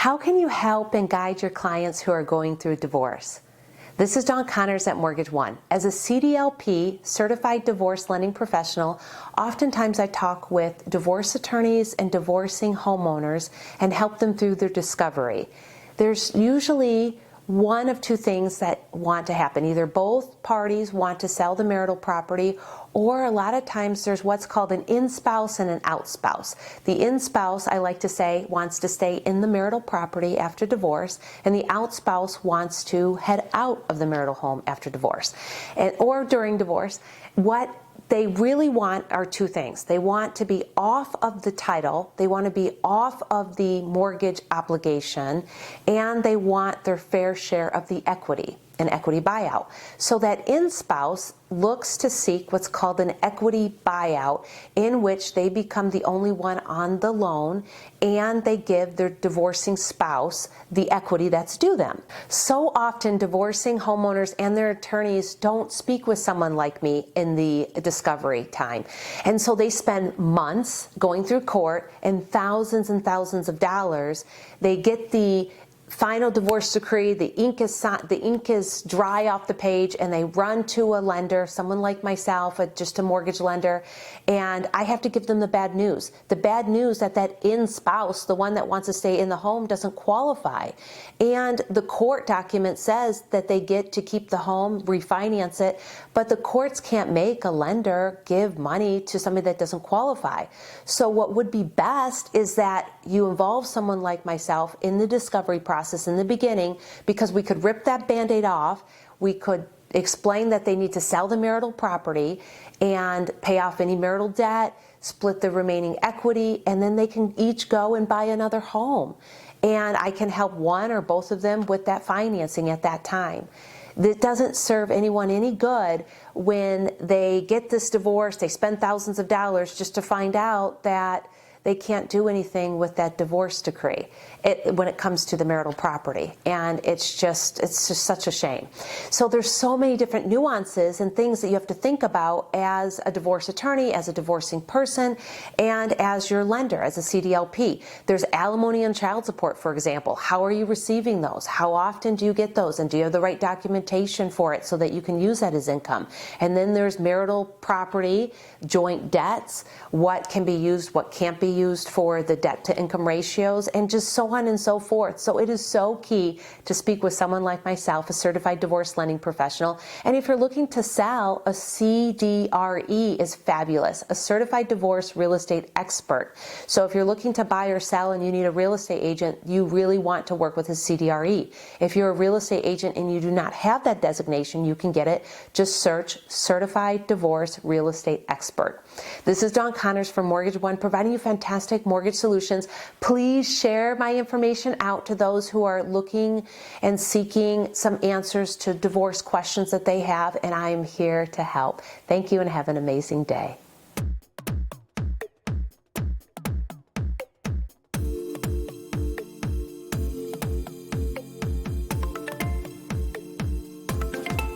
How can you help and guide your clients who are going through divorce? This is Dawn Connors at Mortgage One. As a CDLP, Certified Divorce Lending Professional, oftentimes I talk with divorce attorneys and divorcing homeowners and help them through their discovery. There's usually one of two things that want to happen. Either both parties want to sell the marital property, or a lot of times there's what's called an in-spouse and an out-spouse. The in-spouse, I like to say, wants to stay in the marital property after divorce, and the out-spouse wants to head out of the marital home after divorce, or during divorce. What they really want are two things. They want to be off of the title, they want to be off of the mortgage obligation, and they want their fair share of the equity, an equity buyout. So that in-spouse looks to seek what's called an equity buyout, in which they become the only one on the loan and they give their divorcing spouse the equity that's due them. So often divorcing homeowners and their attorneys don't speak with someone like me in the discovery time. And so they spend months going through court and thousands of dollars. They get the final divorce decree, the ink is dry off the page, and they run to a lender, someone like myself, just a mortgage lender, and I have to give them the bad news. The bad news that in-spouse, the one that wants to stay in the home, doesn't qualify. And the court document says that they get to keep the home, refinance it, but the courts can't make a lender give money to somebody that doesn't qualify. So what would be best is that you involve someone like myself in the discovery process in the beginning, because we could rip that Band-Aid off, we could explain that they need to sell the marital property and pay off any marital debt, split the remaining equity, and then they can each go and buy another home. And I can help one or both of them with that financing at that time. It doesn't serve anyone any good when they get this divorce, they spend thousands of dollars just to find out that they can't do anything with that divorce decree when it comes to the marital property. And it's just such a shame. So there's so many different nuances and things that you have to think about as a divorce attorney, as a divorcing person, and as your lender, as a CDLP. There's alimony and child support, for example. How are you receiving those? How often do you get those? And do you have the right documentation for it so that you can use that as income? And then there's marital property, joint debts, what can be used, what can't be used for the debt to income ratios, and just so on and so forth. So it is so key to speak with someone like myself, a certified divorce lending professional. And if you're looking to sell, a CDRE is fabulous, a certified divorce real estate expert. So if you're looking to buy or sell and you need a real estate agent, you really want to work with a CDRE. If you're a real estate agent and you do not have that designation, you can get it. Just search Certified Divorce Real Estate Expert. This is Dawn Connors from Mortgage One, providing you fantastic mortgage solutions. Please share my information out to those who are looking and seeking some answers to divorce questions that they have, and I am here to help. Thank you and have an amazing day.